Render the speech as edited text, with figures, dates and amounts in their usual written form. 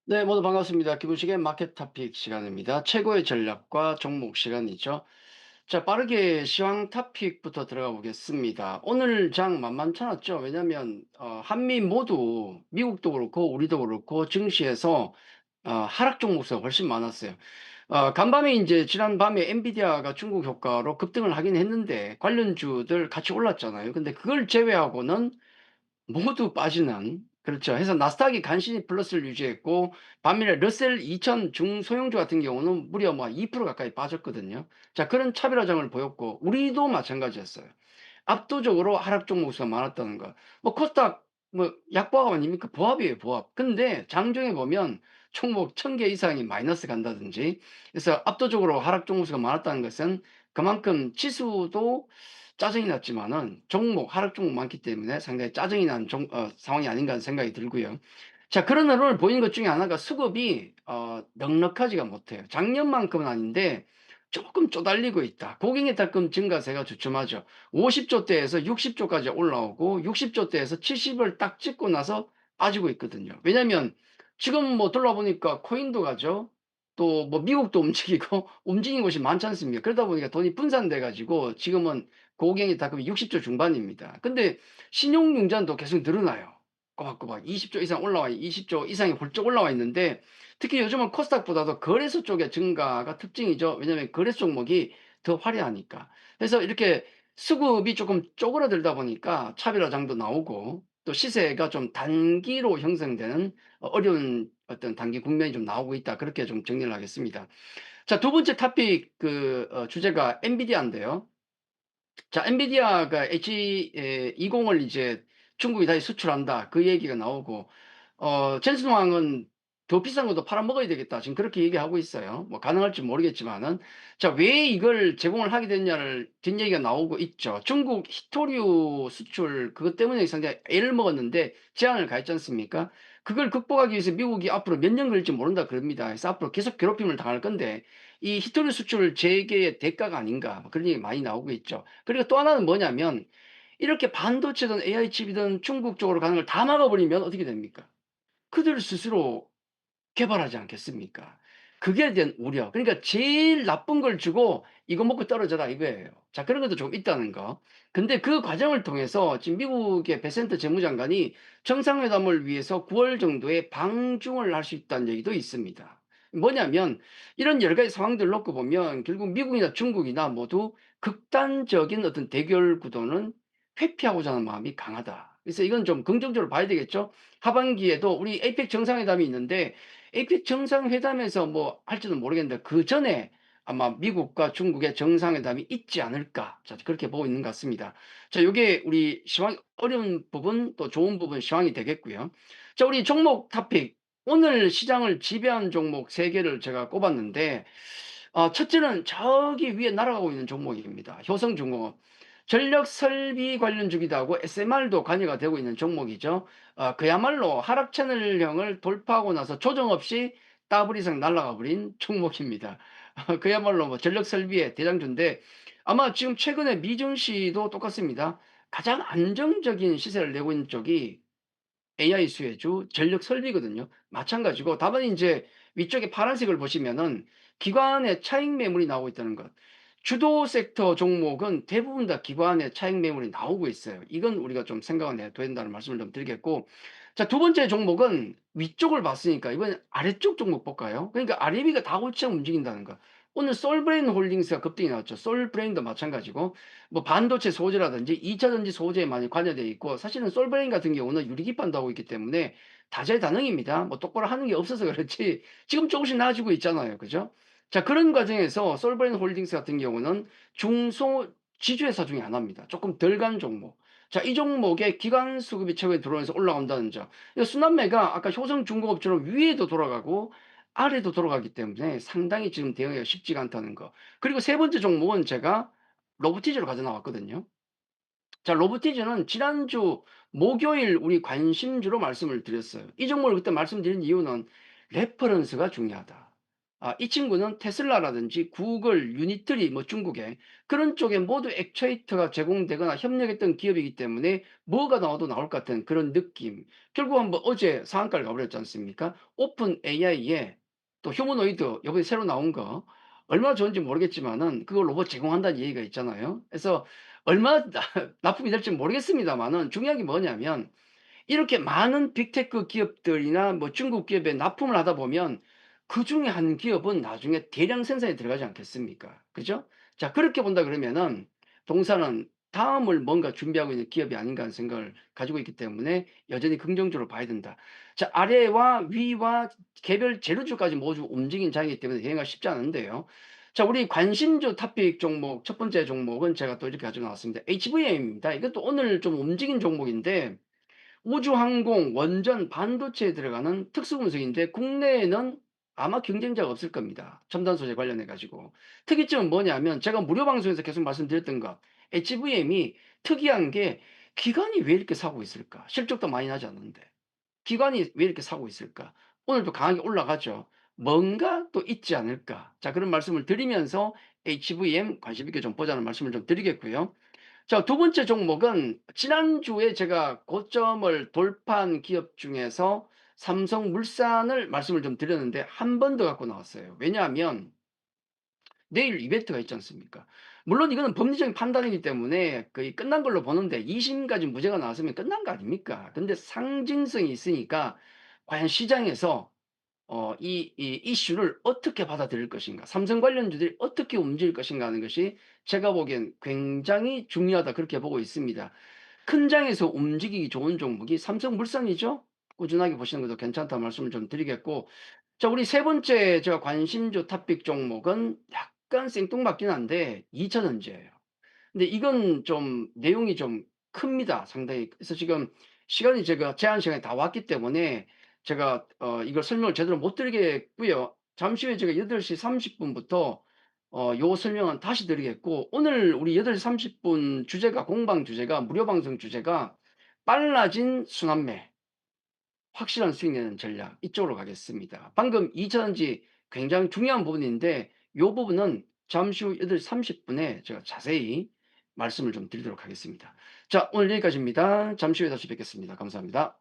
네, 모두 반갑습니다. 기분식의 마켓 토픽 시간입니다. 최고의 전략과 종목 시간이죠. 자, 빠르게 시황 토픽부터 들어가 보겠습니다. 오늘 장 만만찮았죠. 왜냐하면 한미 모두 미국도 그렇고 우리도 그렇고 증시에서 하락 종목수가 훨씬 많았어요. 간밤에 이제 지난 밤에 엔비디아가 중국 효과로 급등을 하긴 했는데 관련주들 같이 올랐잖아요. 근데 그걸 제외하고는 모두 빠지는, 그렇죠. 해서 나스닥이 간신히 플러스를 유지했고 반면에 러셀 2000 중소형주 같은 경우는 무려 뭐 2% 가까이 빠졌거든요. 자, 그런 차별화장을 보였고 우리도 마찬가지였어요. 압도적으로 하락 종목수가 많았다는 거. 뭐 코스닥 뭐 약보합 아닙니까? 보합이에요, 보합. 근데 장중에 보면 총목 1000개 이상이 마이너스 간다든지, 그래서 압도적으로 하락 종목수가 많았다는 것은 그만큼 지수도 짜증이 났지만은 종목 하락 종목 많기 때문에 상당히 짜증이 난 상황이 아닌가 하는 생각이 들고요. 자, 그런 흐름을 보이는 것 중에 하나가 수급이 넉넉하지가 못해요. 작년만큼은 아닌데 조금 쪼달리고 있다. 고객의 탁금 증가세가 주춤하죠. 50조 대에서 60조까지 올라오고 60조 대에서 70을 딱 찍고 나서 빠지고 있거든요. 왜냐하면 지금 뭐 돌아보니까 코인도 가죠. 또 뭐 미국도 움직이고 움직이는 곳이 많지 않습니까? 그러다 보니까 돈이 분산돼 가지고 지금은 고객의 탁금이 60조 중반입니다. 근데 신용융자도 계속 늘어나요. 꼬박꼬박 20조 이상 올라와 20조 이상이 훌쩍 올라와 있는데, 특히 요즘은 코스닥보다도 거래소 쪽의 증가가 특징이죠. 왜냐하면 거래소 종목이 더 화려하니까. 그래서 이렇게 수급이 조금 쪼그라들다 보니까 차별화장도 나오고 또 시세가 좀 단기로 형성되는 어려운 어떤 단기 국면이 좀 나오고 있다. 그렇게 좀 정리를 하겠습니다. 자, 두 번째 토픽 주제가 엔비디아인데요. 자, 엔비디아가 H20을 이제 중국이 다시 수출한다, 그 얘기가 나오고 젠슨 왕은 더 비싼 것도 팔아먹어야 되겠다, 지금 그렇게 얘기하고 있어요. 뭐 가능할지 모르겠지만은. 자, 왜 이걸 제공을 하게 됐냐를 뒷얘기가 나오고 있죠. 중국 히토류 수출 그것 때문에 상당히 애를 먹었는데 제한을 가했지 않습니까? 그걸 극복하기 위해서 미국이 앞으로 몇 년 걸릴지 모른다 그럽니다. 그래서 앞으로 계속 괴롭힘을 당할 건데 이 히토류 수출 재개의 대가가 아닌가, 뭐 그런 얘기 많이 나오고 있죠. 그리고 또 하나는 뭐냐면 이렇게 반도체든 AI 칩이든 중국 쪽으로 가는 걸 다 막아버리면 어떻게 됩니까? 그들 스스로 개발하지 않겠습니까? 그게 대한 우려. 그러니까 제일 나쁜 걸 주고 "이거 먹고 떨어져라." 이거예요. 자, 그런 것도 좀 있다는 거. 근데 그 과정을 통해서 지금 미국의 베센트 재무장관이 정상회담을 위해서 9월 정도에 방중을 할 수 있다는 얘기도 있습니다. 뭐냐면 이런 여러 가지 상황들을 놓고 보면 결국 미국이나 중국이나 모두 극단적인 어떤 대결 구도는 회피하고자 하는 마음이 강하다. 그래서 이건 좀 긍정적으로 봐야 되겠죠. 하반기에도 우리 에이펙 정상회담이 있는데 에이펙 정상회담에서 뭐 할지는 모르겠는데 그전에 아마 미국과 중국의 정상회담이 있지 않을까. 자, 그렇게 보고 있는 것 같습니다. 자, 요게 우리 시황 어려운 부분 또 좋은 부분 시황이 되겠고요. 자, 우리 종목 토픽. 오늘 시장을 지배한 종목 3 개를 제가 꼽았는데 첫째는 저기 위에 날아가고 있는 종목입니다. 효성중공업. 전력 설비 관련주기도 하고 SMR도 관여가 되고 있는 종목이죠. 그야말로 하락 채널형을 돌파하고 나서 조정 없이 더블 이상 날아가 버린 종목입니다. 그야말로 뭐 전력 설비의 대장주인데 아마 지금 최근에 미증시도 똑같습니다. 가장 안정적인 시세를 내고 있는 쪽이 AI 수혜주, 전력 설비거든요. 마찬가지고 다만 인제 위쪽에 파란색을 보시면은 기관의 차익 매물이 나오고 있다는 것. 주도 섹터 종목은 대부분 다 기관의 차익 매물이 나오고 있어요. 이건 우리가 좀 생각을 해야 된다는 말씀을 좀 드리겠고, 자, 두 번째 종목은 위쪽을 봤으니까 이번엔 아래쪽 종목 볼까요? 그러니까 아래위가 다 골치형 움직인다는 거. 오늘 솔브레인 홀딩스가 급등이 나왔죠. 솔브레인도 마찬가지고 뭐 반도체 소재라든지 2차 전지 소재에 많이 관여되어 있고, 사실은 솔브레인 같은 경우는 유리기판도 하고 있기 때문에 다재다능입니다. 뭐 똑바로 하는 게 없어서 그렇지 지금 조금씩 나아지고 있잖아요. 그죠? 자, 그런 과정에서 솔브레인 홀딩스 같은 경우는 중소 지주회사 중에 하나입니다. 조금 덜 간 종목. 자, 이 종목에 기관 수급이 최근에 들어오면서 올라간다는 점. 이 순환매가 아까 효성중공업처럼 위에도 돌아가고 아래도 돌아가기 때문에 상당히 지금 대응하기가 쉽지가 않다는 거. 그리고 세 번째 종목은 제가 로보티즈로 가져 나왔거든요. 자, 로보티즈는 지난주 목요일 우리 관심주로 말씀을 드렸어요. 이 종목을 그때 말씀드린 이유는 레퍼런스가 중요하다. 이 친구는 테슬라라든지 구글, 유니트리 뭐 중국의 그런 쪽에 모두 액추에이터가 제공되거나 협력했던 기업이기 때문에 뭐가 나와도 나올 것 같은 그런 느낌. 결국 한번 어제 상한가를 가 버렸지 않습니까? 오픈 AI에 또 휴머노이드 요번에 새로 나온 거 얼마나 좋은지 모르겠지만은 그걸 로봇 제공한다는 얘기가 있잖아요. 그래서 얼마나 납품이 될지 모르겠습니다만은 중요한 게 뭐냐면 이렇게 많은 빅테크 기업들이나 뭐 중국 기업에 납품을 하다 보면 그중에 한 기업은 나중에 대량 생산에 들어가지 않겠습니까? 그죠? 자, 그렇게 본다 그러면은 동사는 다음을 뭔가 준비하고 있는 기업이 아닌가 하는 생각을 가지고 있기 때문에 여전히 긍정적으로 봐야 된다. 자, 아래와 위와 개별 재료주까지 모두 움직인 장이기 때문에 대응하기가 쉽지 않은데요. 자, 우리 관심주 토픽 종목 첫 번째 종목은 제가 또 이렇게 가지고 나왔습니다. HVM입니다. 이것도 오늘 좀 움직인 종목인데 우주항공, 원전, 반도체에 들어가는 특수분석인데 국내에는 아마 경쟁자가 없을 겁니다. 첨단 소재 관련해 가지고. 특이점은 뭐냐면 제가 무료 방송에서 계속 말씀드렸던 것. HVM이 특이한 게 기관이 왜 이렇게 사고 있을까? 실적도 많이 나지 않는데. 기관이 왜 이렇게 사고 있을까? 오늘도 강하게 올라가죠. 뭔가 또 있지 않을까? 자, 그런 말씀을 드리면서 HVM 관심 있게 좀 보자는 말씀을 좀 드리겠고요. 자, 두 번째 종목은 지난주에 제가 고점을 돌파한 기업 중에서 삼성물산을 말씀을 좀 드렸는데 한 번 더 갖고 나왔어요. 왜냐하면 내일 이벤트가 있지 않습니까? 물론 이거는 법리적인 판단이기 때문에 거의 끝난 걸로 보는데 2 심까지 무죄가 나왔으면 끝난 거 아닙니까? 근데 상징성이 있으니까 과연 시장에서 이 이슈를 어떻게 받아들일 것인가, 삼성 관련주들이 어떻게 움직일 것인가 하는 것이 제가 보기엔 굉장히 중요하다 그렇게 보고 있습니다. 큰 장에서 움직이기 좋은 종목이 삼성물산이죠. 꾸준하게 보시는 것도 괜찮다는 말씀을 좀 드리겠고, 자, 우리 세 번째 제가 관심주 토픽 종목은 약간 생뚱맞긴 한데 2차 전지예요. 근데 이건 좀 내용이 좀 큽니다, 상당히. 그래서 지금 시간이 제가 제한 시간이 다 왔기 때문에 제가 이걸 설명을 제대로 못 드리겠고요. 잠시 후에 제가 8시 30 분부터 요 설명은 다시 드리겠고, 오늘 우리 8시 30분 주제가 공방 주제가 무료 방송 주제가 빨라진 순환매, 확실한 수익 내는 전략 이쪽으로 가겠습니다. 방금 2차 전지 굉장히 중요한 부분인데 요 부분은 잠시 후 8시 30 분에 제가 자세히 말씀을 좀 드리도록 하겠습니다. 자, 오늘 여기까지입니다. 잠시 후에 다시 뵙겠습니다. 감사합니다.